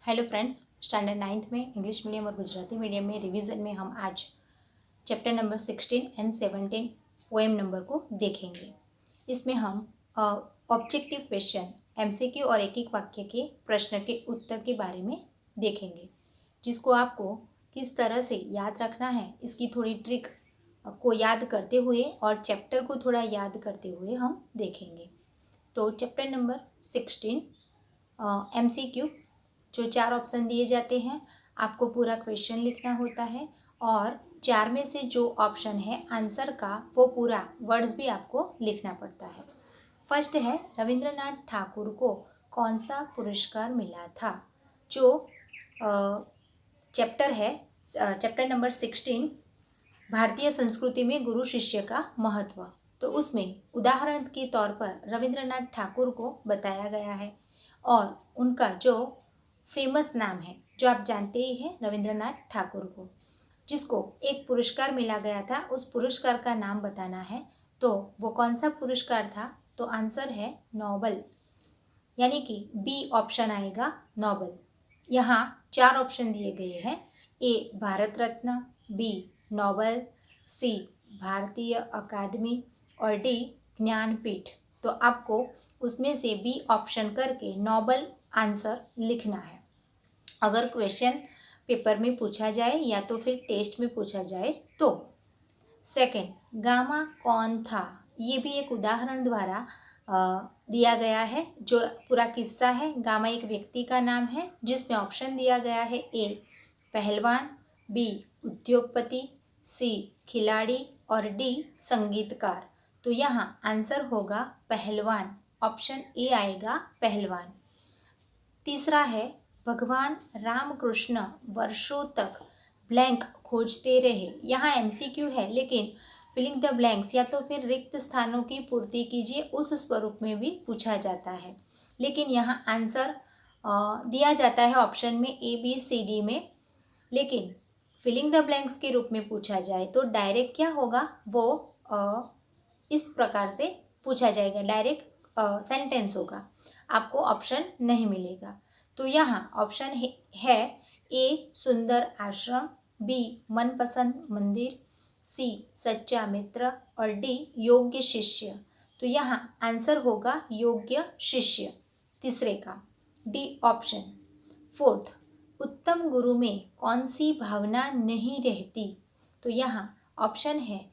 Hello friends, standard 9th में English medium और Gujarati medium में रिवीजन में हम आज chapter number 16 and 17 poem number को देखेंगे। इसमें हम ऑब्जेक्टिव क्वेश्चन, एमसीक्यू और एक एक वाक्य के प्रश्न के उत्तर के बारे में देखेंगे, जिसको आपको किस तरह से याद रखना है इसकी थोड़ी ट्रिक को याद करते हुए और चैप्टर को थोड़ा याद करते हुए हम देखेंगे। तो चैप्टर नंबर 16 एमसीक्यू, जो 4 ऑप्शन दिए जाते हैं, आपको पूरा क्वेश्चन लिखना होता है और 4 में से जो ऑप्शन है आंसर का वो पूरा वर्ड्स भी आपको लिखना पड़ता है। फर्स्ट है, रविंद्रनाथ ठाकुर को कौन सा पुरस्कार मिला था। जो चैप्टर है चैप्टर नंबर 16 भारतीय संस्कृति में गुरु शिष्य का महत्व, तो उसमें उदाहरण के तौर पर रविंद्रनाथ ठाकुर को बताया गया है और उनका जो फेमस नाम है, जो आप जानते ही हैं, रविंद्रनाथ ठाकुर को, जिसको एक पुरस्कार मिला गया था, उस पुरस्कार का नाम बताना है। तो वो कौन सा पुरस्कार था, तो आंसर है नोबल, यानी कि बी ऑप्शन आएगा, नोबल। यहाँ 4 ऑप्शन दिए गए हैं, ए भारत रत्न, बी नोबल, सी भारतीय अकादमी और डी ज्ञानपीठ। तो आपको उसमें से बी ऑप्शन करके नोबल आंसर लिखना है। अगर क्वेश्चन पेपर में पूछा जाए या तो फिर टेस्ट में पूछा जाए तो। सेकंड, गामा कौन था, ये भी एक उदाहरण द्वारा दिया गया है। जो पूरा किस्सा है, गामा एक व्यक्ति का नाम है, जिसमें ऑप्शन दिया गया है, ए पहलवान, बी उद्योगपति, सी खिलाड़ी और डी संगीतकार। तो यहाँ आंसर होगा पहलवान, ऑप्शन ए आएगा, पहलवान। तीसरा है, भगवान रामकृष्ण वर्षों तक ब्लैंक खोजते रहे। यहाँ एमसीक्यू है, लेकिन फिलिंग द ब्लैंक्स या तो फिर रिक्त स्थानों की पूर्ति कीजिए, उस स्वरूप में भी पूछा जाता है। लेकिन यहाँ आंसर दिया जाता है ऑप्शन में ए बी सी डी में, लेकिन फिलिंग द ब्लैंक्स के रूप में पूछा जाए तो डायरेक्ट क्या होगा, वो इस प्रकार से पूछा जाएगा, डायरेक्ट सेंटेंस होगा, आपको ऑप्शन नहीं मिलेगा। तो यहाँ ऑप्शन है ए सुंदर आश्रम, बी मनपसंद मंदिर, सी सच्चा मित्र और डी योग्य शिष्य। तो यहाँ आंसर होगा योग्य शिष्य, तीसरे का, डी ऑप्शन। फोर्थ, उत्तम गुरु में कौन सी भावना नहीं रहती। तो यहाँ ऑप्शन है,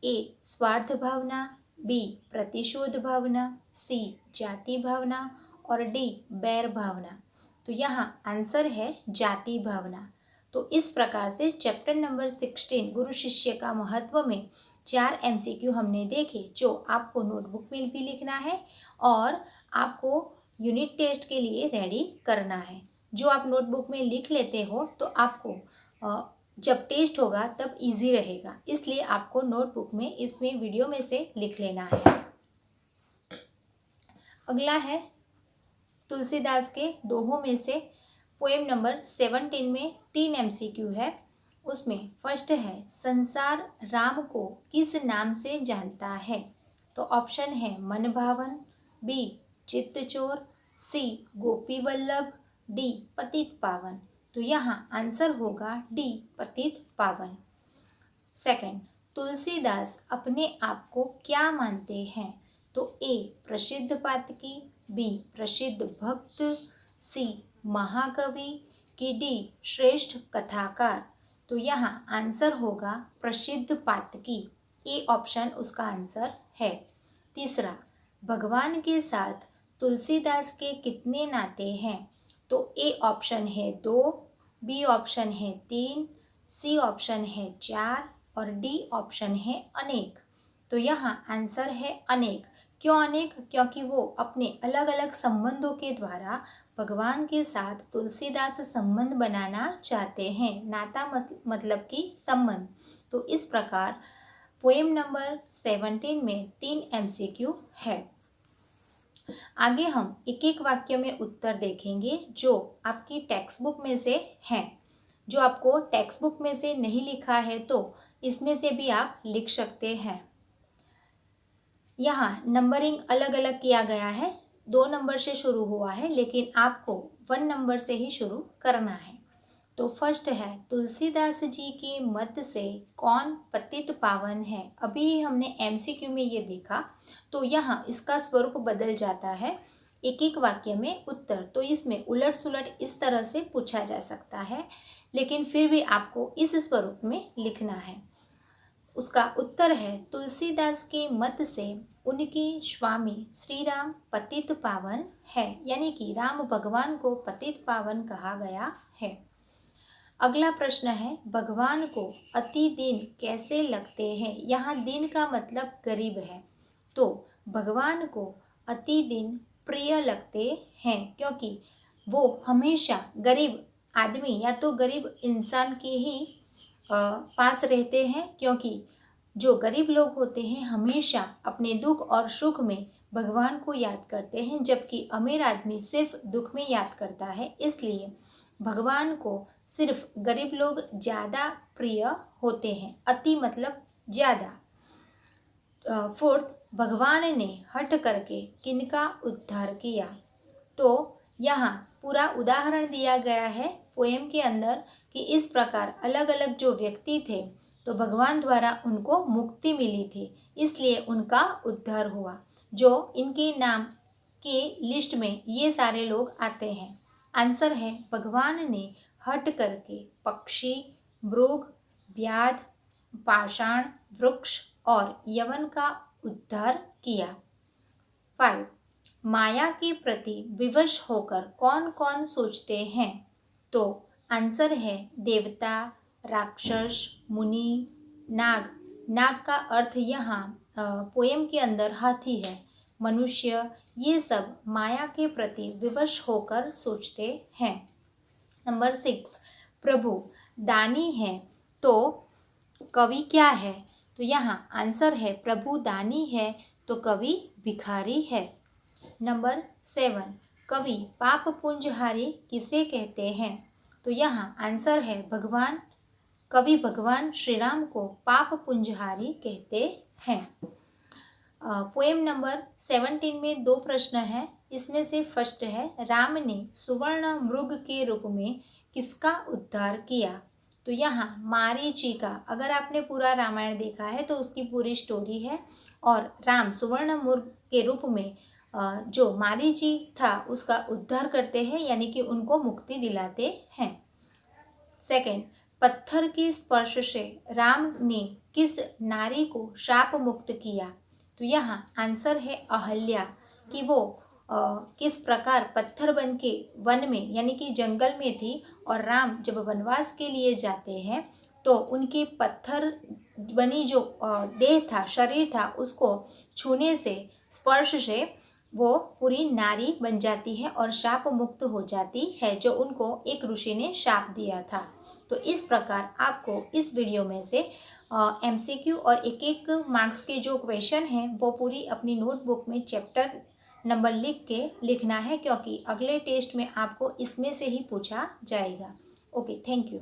ए स्वार्थ भावना, बी प्रतिशोध भावना, सी जाति भावना और डी बैर भावना। तो यहाँ आंसर है जाति भावना। तो इस प्रकार से चैप्टर नंबर 16 गुरु शिष्य का महत्व में 4 एमसीक्यू हमने देखे, जो आपको नोटबुक में भी लिखना है और आपको यूनिट टेस्ट के लिए रेडी करना है। जो आप नोटबुक में लिख लेते हो तो आपको जब टेस्ट होगा तब इजी रहेगा, इसलिए आपको नोटबुक में इसमें वीडियो में से लिख लेना है। अगला है तुलसीदास के दोहों में से पोएम नंबर 17 में 3 एमसीक्यू है। उसमें फर्स्ट है, संसार राम को किस नाम से जानता है। तो ऑप्शन है मन भावन, बी चित्तचोर, सी गोपी वल्लभ, डी पतित पावन। तो यहाँ आंसर होगा डी पतित पावन। सेकंड, तुलसीदास अपने आप को क्या मानते हैं। तो ए प्रसिद्ध पातकी, बी प्रसिद्ध भक्त, सी महाकवि की डी श्रेष्ठ कथाकार। तो यहाँ आंसर होगा प्रसिद्ध पातकी, ए ऑप्शन उसका आंसर है। तीसरा, भगवान के साथ तुलसीदास के कितने नाते हैं। तो ए ऑप्शन है 2, बी ऑप्शन है 3, सी ऑप्शन है 4 और डी ऑप्शन है अनेक। तो यहाँ आंसर है अनेक। क्यों अनेक, क्योंकि वो अपने अलग अलग संबंधों के द्वारा भगवान के साथ तुलसीदास संबंध बनाना चाहते हैं, नाता मतलब कि संबंध। तो इस प्रकार पोएम नंबर 17 में 3 एमसीक्यू है। आगे हम एक एक वाक्य में उत्तर देखेंगे, जो आपकी टेक्स्ट बुक में से हैं। जो आपको टेक्स्ट बुक में से नहीं लिखा है तो इसमें से भी आप लिख सकते हैं। यहाँ नंबरिंग अलग अलग किया गया है, 2 नंबर से शुरू हुआ है, लेकिन आपको 1 नंबर से ही शुरू करना है। तो फर्स्ट है, तुलसीदास जी के मत से कौन पतित पावन है। अभी हमने एमसीक्यू में ये देखा, तो यहाँ इसका स्वरूप बदल जाता है, एक एक वाक्य में उत्तर। तो इसमें उलट सुलट इस तरह से पूछा जा सकता है, लेकिन फिर भी आपको इस स्वरूप में लिखना है। उसका उत्तर है, तुलसीदास के मत से उनके स्वामी श्री राम पतित पावन है, यानी कि राम भगवान को पतित पावन कहा गया है। अगला प्रश्न है, भगवान को अति दिन कैसे लगते हैं। यहाँ दिन का मतलब गरीब है, तो भगवान को अति दिन प्रिय लगते हैं, क्योंकि वो हमेशा गरीब आदमी या तो गरीब इंसान के ही पास रहते हैं, क्योंकि जो गरीब लोग होते हैं हमेशा अपने दुख और सुख में भगवान को याद करते हैं, जबकि अमीर आदमी सिर्फ दुख में याद करता है। इसलिए भगवान को सिर्फ गरीब लोग ज़्यादा प्रिय होते हैं। अति मतलब ज़्यादा। फोर्थ, भगवान ने हट करके किनका उद्धार किया। तो यहाँ पूरा उदाहरण दिया गया है पोएम के अंदर कि इस प्रकार अलग अलग जो व्यक्ति थे, तो भगवान द्वारा उनको मुक्ति मिली थी, इसलिए उनका उद्धार हुआ। जो इनके नाम के लिस्ट में ये सारे लोग आते हैं। आंसर है, भगवान ने हट करके पक्षी, मृग, व्याध, पाषाण, वृक्ष और यवन का उद्धार किया। 5, माया के प्रति विवश होकर कौन कौन सोचते हैं। तो आंसर है, देवता, राक्षस, मुनि, नाग। नाग का अर्थ यहाँ पोएम के अंदर हाथी है, मनुष्य, ये सब माया के प्रति विवश होकर सोचते हैं। नंबर 6, प्रभु दानी है तो कवि क्या है। तो यहाँ आंसर है, प्रभु दानी है तो कवि भिखारी है। नंबर 7, कवि पाप पुंजहारी किसे कहते हैं। तो यहाँ आंसर है, कवि भगवान श्री राम को पाप पुंजहारी कहते हैं। पोएम नंबर 17 में 2 प्रश्न हैं। इसमें से फर्स्ट है, राम ने सुवर्ण मृग के रूप में किसका उद्धार किया। तो यहाँ मारीची का, अगर आपने पूरा रामायण देखा है तो उसकी पूरी स्टोरी है, और राम सुवर्ण मृग के रूप में जो मारीची था उसका उद्धार करते हैं, यानी कि उनको मुक्ति दिलाते हैं। सेकंड, पत्थर के स्पर्श से राम ने किस नारी को शाप मुक्त किया। तो यहाँ आंसर है, अहल्या, कि वो किस प्रकार पत्थर बन के वन में यानी कि जंगल में थी, और राम जब वनवास के लिए जाते हैं तो उनके पत्थर बनी जो देह था, शरीर था, उसको छूने से, स्पर्श से वो पूरी नारी बन जाती है और शाप मुक्त हो जाती है, जो उनको एक ऋषि ने शाप दिया था। तो इस प्रकार आपको इस वीडियो में से एमसीक्यू और एक एक मार्क्स के जो क्वेश्चन हैं वो पूरी अपनी नोटबुक में चैप्टर नंबर लिख के लिखना है, क्योंकि अगले टेस्ट में आपको इसमें से ही पूछा जाएगा। Okay, thank you.